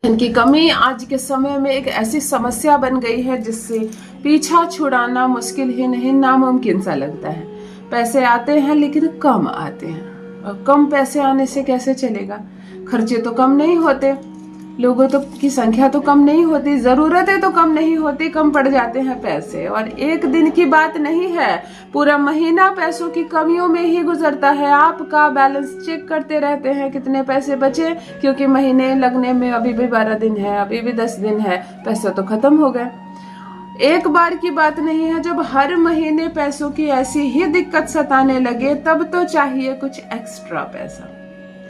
इनकी कमी आज के समय में एक ऐसी समस्या बन गई है जिससे पीछा छुड़ाना मुश्किल ही नहीं नामुमकिन सा लगता है। पैसे आते हैं लेकिन कम आते हैं, और कम पैसे आने से कैसे चलेगा। खर्चे तो कम नहीं होते, लोगों तो की संख्या तो कम नहीं होती, जरूरतें तो कम नहीं होती, कम पड़ जाते हैं पैसे। और एक दिन की बात नहीं है, पूरा महीना पैसों की कमियों में ही गुजरता है। आपका बैलेंस चेक करते रहते हैं कितने पैसे बचे, क्योंकि महीने लगने में अभी भी 12 दिन है, अभी भी 10 दिन है, पैसे तो खत्म हो गए। एक बार की बात नहीं है, जब हर महीने पैसों की ऐसी ही दिक्कत सताने लगे तब तो चाहिए कुछ एक्स्ट्रा पैसा,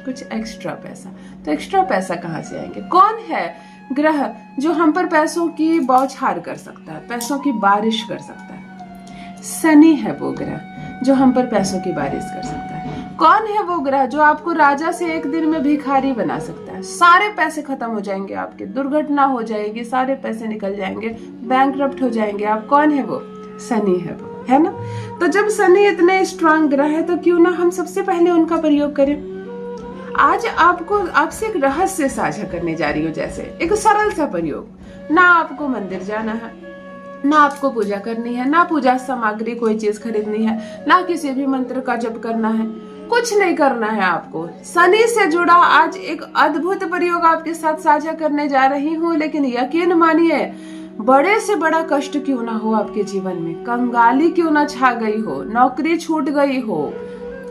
कुछ एक्स्ट्रा पैसा। तो एक्स्ट्रा पैसा कहाँ से आएंगे? कौन है ग्रह जो हम पर पैसों की बौछार कर सकता है, पैसों की बारिश कर सकता है? शनि है वो ग्रह जो हम पर पैसों की बारिश कर सकता है। कौन है वो ग्रह जो आपको राजा से एक दिन में भिखारी बना सकता है? सारे पैसे खत्म हो जाएंगे आपके, दुर्घटना हो जाएगी, सारे पैसे निकल जाएंगे, बैंकरप्ट हो जाएंगे आप। कौन है वो? शनि है वो, है ना। तो जब शनि इतने स्ट्रांग ग्रह है तो क्यों ना हम सबसे पहले उनका प्रयोग करें। आज आपसे एक रहस्य साझा करने जा रही हूँ, जैसे एक सरल सा प्रयोग। ना आपको मंदिर जाना है, ना आपको पूजा करनी है, ना पूजा सामग्री कोई चीज खरीदनी है, ना किसी भी मंत्र का जप करना है, कुछ नहीं करना है आपको। शनि से जुड़ा आज एक अद्भुत प्रयोग आपके साथ साझा करने जा रही हूँ। लेकिन यकीन मानिए, बड़े से बड़ा कष्ट क्यों ना हो आपके जीवन में, कंगाली क्यों ना छा गई हो, नौकरी छूट गई हो,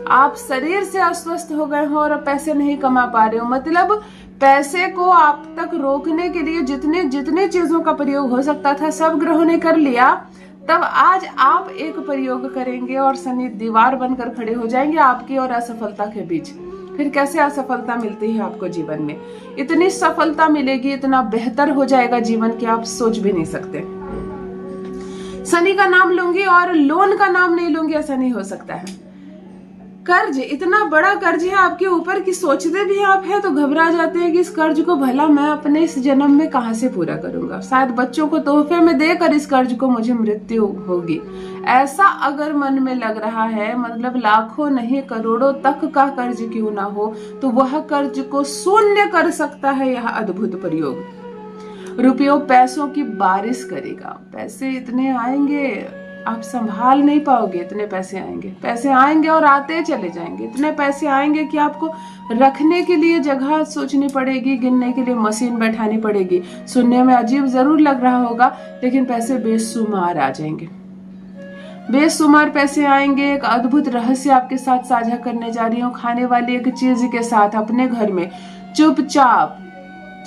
आप शरीर से अस्वस्थ हो गए हो और पैसे नहीं कमा पा रहे हो, मतलब पैसे को आप तक रोकने के लिए जितने जितने चीजों का प्रयोग हो सकता था सब ग्रहों ने कर लिया, तब आज आप एक प्रयोग करेंगे और शनि दीवार बनकर खड़े हो जाएंगे आपकी और असफलता के बीच। फिर कैसे असफलता मिलती है आपको जीवन में, इतनी सफलता मिलेगी, इतना बेहतर हो जाएगा जीवन कि आप सोच भी नहीं सकते। शनि का नाम लूंगी और लोन का नाम नहीं लूंगी, ऐसा नहीं हो सकता है। कर्ज, इतना बड़ा कर्ज है आपके ऊपर कि सोचते भी आप हैं तो घबरा जाते हैं कि इस कर्ज को भला मैं अपने इस जन्म में कहां से पूरा करूंगा। शायद बच्चों को तोहफे में देकर इस कर्ज को मुझे मृत्यु होगी, ऐसा अगर मन में लग रहा है, मतलब लाखों नहीं करोड़ों तक का कर्ज क्यों ना हो, तो वह कर्ज को शून्य कर सकता है यह अद्भुत प्रयोग। रुपयों पैसों की बारिश करेगा। पैसे इतने आएंगे आप संभाल नहीं पाओगे, इतने पैसे आएंगे, पैसे आएंगे और आते चले जाएंगे। इतने पैसे आएंगे कि आपको रखने के लिए जगह सोचनी पड़ेगी, गिनने के लिए मशीन बैठानी पड़ेगी। सुनने में अजीब जरूर लग रहा होगा, लेकिन पैसे बेशुमार आ जाएंगे, बेशुमार पैसे आएंगे। एक अद्भुत रहस्य आपके साथ साझा करने जा रही हूँ, खाने वाली एक चीज के साथ अपने घर में चुपचाप।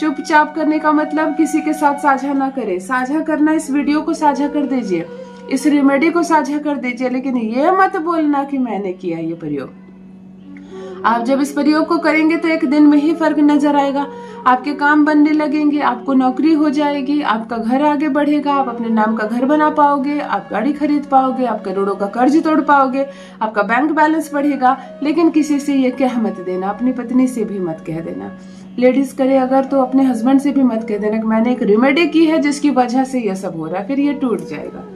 चुपचाप करने का मतलब किसी के साथ साझा ना करें। साझा करना, इस वीडियो को साझा कर दीजिए, इस रेमेडी को साझा कर दीजिए, लेकिन ये मत बोलना कि मैंने किया ये प्रयोग। आप जब इस प्रयोग को करेंगे तो एक दिन में ही फर्क नजर आएगा, आपके काम बनने लगेंगे, आपको नौकरी हो जाएगी, आपका घर आगे बढ़ेगा, आप अपने नाम का घर बना पाओगे, आप गाड़ी खरीद पाओगे, आप करोड़ों का कर्ज तोड़ पाओगे, आपका बैंक बैलेंस बढ़ेगा। लेकिन किसी से ये कह मत देना, अपनी पत्नी से भी मत कह देना, लेडीज करे अगर तो अपने हस्बैंड से भी मत कह देना कि मैंने एक रेमेडी की है जिसकी वजह से ये सब हो रहा है, फिर ये टूट जाएगा।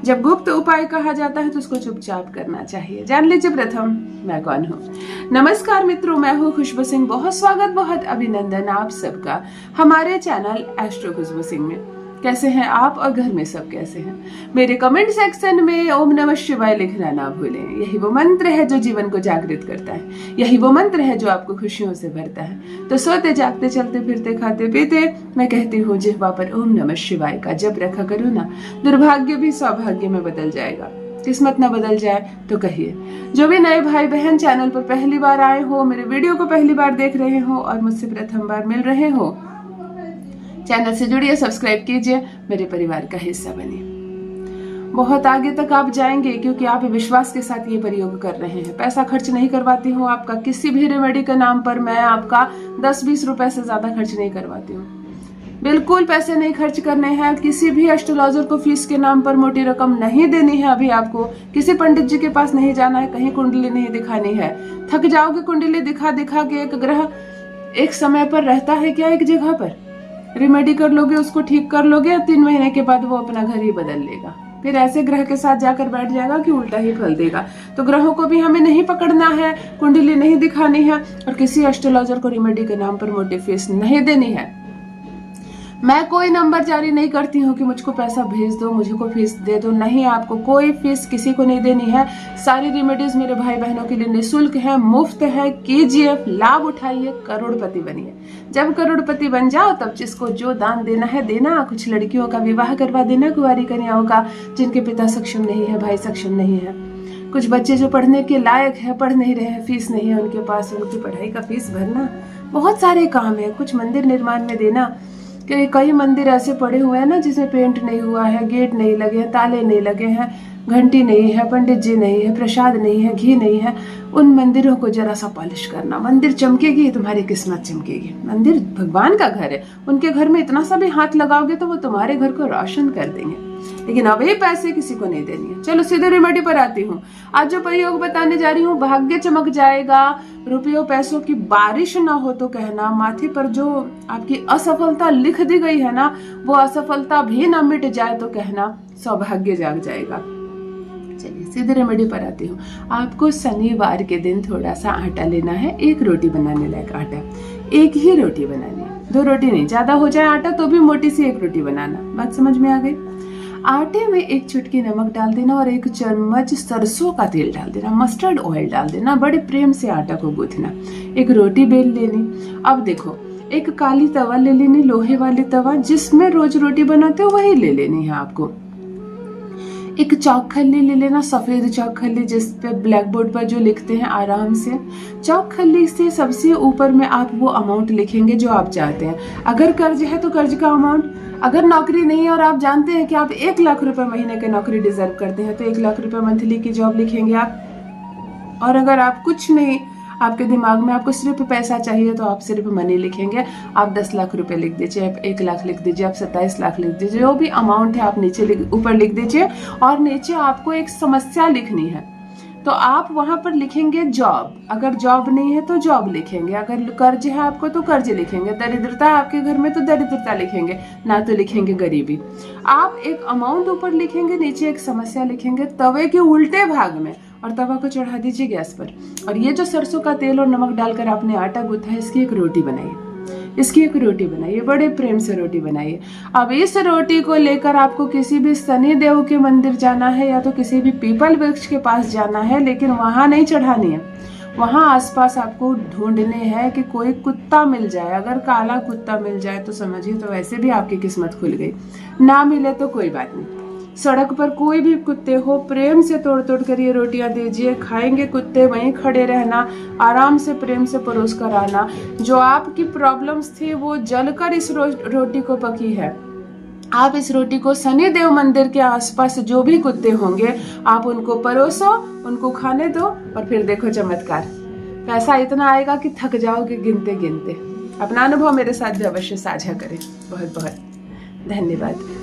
जब गुप्त उपाय कहा जाता है तो उसको चुपचाप करना चाहिए। जान लीजिए प्रथम मैं कौन हूँ। नमस्कार मित्रों, मैं हूँ खुशबू सिंह। बहुत स्वागत, बहुत अभिनंदन आप सबका हमारे चैनल एस्ट्रो खुशबू सिंह में। कैसे हैं आप और घर में सब कैसे हैं? मेरे कमेंट सेक्शन में ओम नमः शिवाय लिखना ना भूलें। यही वो मंत्र है जो जीवन को जागृत करता है, यही वो मंत्र है जो आपको खुशियों से भरता है। तो सोते जागते चलते फिरते खाते पीते मैं कहती हूँ जिह्वा पर ओम नमः शिवाय का जप रखा करो ना, दुर्भाग्य भी सौभाग्य में बदल जाएगा। किस्मत न बदल जाए तो कहिए। जो भी नए भाई बहन चैनल पर पहली बार आए हो, मेरे वीडियो को पहली बार देख रहे हो और मुझसे प्रथम बार मिल रहे हो, चैनल से जुड़िए, सब्सक्राइब कीजिए, मेरे परिवार का हिस्सा बनिए। बहुत आगे तक आप जाएंगे क्योंकि आप विश्वास के साथ ये प्रयोग कर रहे हैं। पैसा खर्च नहीं करवाती हूँ आपका, किसी भी रेमेडी के नाम पर मैं आपका 10-20 रुपए से ज्यादा खर्च नहीं करवाती हूँ। बिल्कुल पैसे नहीं खर्च करने हैं। किसी भी एस्ट्रोलॉजर को फीस के नाम पर मोटी रकम नहीं देनी है। अभी आपको किसी पंडित जी के पास नहीं जाना है, कहीं कुंडली नहीं दिखानी है। थक जाओगे कुंडली दिखा दिखा के। एक ग्रह एक समय पर रहता है क्या एक जगह पर? रेमेडी कर लोगे, उसको ठीक कर लोगे, 3 महीने के बाद वो अपना घर ही बदल लेगा। फिर ऐसे ग्रह के साथ जाकर बैठ जाएगा कि उल्टा ही फल देगा। तो ग्रहों को भी हमें नहीं पकड़ना है, कुंडली नहीं दिखानी है और किसी एस्ट्रोलॉजर को रेमेडी के नाम पर मोटी फीस नहीं देनी है। मैं कोई नंबर जारी नहीं करती हूँ कि मुझको पैसा भेज दो, मुझको फीस दे दो। नहीं, आपको कोई फीस किसी को नहीं देनी है। सारी रेमेडीज मेरे भाई बहनों के लिए निःशुल्क है, मुफ्त है। कीजिए, लाभ उठाइए, करोड़पति बनिए। जब करोड़पति बन जाओ तब जिसको जो दान देना है देना। कुछ लड़कियों का विवाह करवा देना, कुंवारी कन्याओं का, जिनके पिता सक्षम नहीं है, भाई सक्षम नहीं है। कुछ बच्चे जो पढ़ने के लायक है, पढ़ नहीं रहे हैं, फीस नहीं है उनके पास, उनकी पढ़ाई का फीस भरना। बहुत सारे काम है। कुछ मंदिर निर्माण में देना, कि कई मंदिर ऐसे पड़े हुए हैं ना जिसमें पेंट नहीं हुआ है, गेट नहीं लगे हैं, ताले नहीं लगे हैं, घंटी नहीं है, पंडित जी नहीं है, प्रसाद नहीं है, घी नहीं है। उन मंदिरों को जरा सा पॉलिश करना। मंदिर चमकेगी, तुम्हारी किस्मत चमकेगी। मंदिर भगवान का घर है, उनके घर में इतना सा भी हाथ लगाओगे तो वो तुम्हारे घर को रोशन कर देंगे। लेकिन अब ये पैसे किसी को नहीं देनी है। चलो सीधे रेमेडी पर आती हूँ। आज जो प्रयोग बताने जा रही हूँ, भाग्य चमक जाएगा, रुपयों पैसों की बारिश ना हो तो कहना। माथे पर जो आपकी असफलता लिख दी गई है ना, वो असफलता भी ना मिट जाए तो कहना, सौभाग्य जाग जाएगा। चलिए सीधे रेमेडी पर आती हूँ। आपको शनिवार के दिन थोड़ा सा आटा लेना है, एक रोटी बनाने लायक आटा, एक ही रोटी बनानी है, 2 रोटी नहीं। ज्यादा हो जाए आटा तो भी मोटी सी एक रोटी बनाना। बात समझ में आ गई? आटे में 1 चुटकी नमक डाल देना और 1 चम्मच सरसों का तेल डाल देना, मस्टर्ड ऑयल डाल देना। बड़े प्रेम से आटा को गूंथना। एक रोटी बेल लेनी। अब देखो, एक काली तवा ले लेनी, लोहे वाली तवा, जिसमें रोज रोटी बनाते हो वही ले लेनी है आपको। एक चौक खल्ली ले लेना, सफेद चौक खल्ली, जिसपे ब्लैक बोर्ड पर जो लिखते हैं आराम से। चौक खल्ली से सबसे ऊपर में आप वो अमाउंट लिखेंगे जो आप चाहते हैं। अगर कर्ज है तो कर्ज का अमाउंट, अगर नौकरी नहीं है और आप जानते हैं कि आप 1 लाख रुपए महीने की नौकरी डिजर्व करते हैं तो 1 लाख रुपए मंथली की जॉब लिखेंगे आप। और अगर आप कुछ नहीं, आपके दिमाग में आपको सिर्फ पैसा चाहिए तो आप सिर्फ मनी लिखेंगे। आप 10 लाख रुपए लिख दीजिए, आप 1 लाख लिख दीजिए, आप 27 लाख लिख दीजिए, जो भी अमाउंट है आप नीचे ऊपर लिख दीजिए। और नीचे आपको एक समस्या लिखनी है तो आप वहां पर लिखेंगे जॉब। अगर जॉब नहीं है तो जॉब लिखेंगे। अगर कर्ज है आपको तो कर्ज लिखेंगे। दरिद्रता है आपके घर में तो दरिद्रता लिखेंगे, ना तो लिखेंगे गरीबी। आप एक अमाउंट ऊपर लिखेंगे, नीचे एक समस्या लिखेंगे तवे के उल्टे भाग में, और तवा को चढ़ा दीजिए गैस पर। और ये जो सरसों का तेल और नमक डालकर आपने आटा गूंथा है, इसकी एक रोटी बनाइए। इसकी एक रोटी बनाइए, बड़े प्रेम से रोटी बनाइए। अब इस रोटी को लेकर आपको किसी भी शनि देव के मंदिर जाना है या तो किसी भी पीपल वृक्ष के पास जाना है, लेकिन वहां नहीं चढ़ानी है। वहां आसपास आपको ढूंढने हैं कि कोई कुत्ता मिल जाए। अगर काला कुत्ता मिल जाए तो समझिए तो वैसे भी आपकी किस्मत खुल गई। ना मिले तो कोई बात नहीं। सड़क पर कोई भी कुत्ते हो, प्रेम से तोड़ तोड़ कर ये रोटियां दीजिए। खाएंगे कुत्ते, वहीं खड़े रहना, आराम से प्रेम से परोस कर आना। जो आपकी प्रॉब्लम्स थी वो जलकर इस रोटी को पकी है। आप इस रोटी को शनि देव मंदिर के आसपास जो भी कुत्ते होंगे आप उनको परोसो, उनको खाने दो, और फिर देखो चमत्कार। पैसा इतना आएगा कि थक जाओगे गिनते गिनते। अपना अनुभव मेरे साथ भी अवश्य साझा करें। बहुत बहुत धन्यवाद।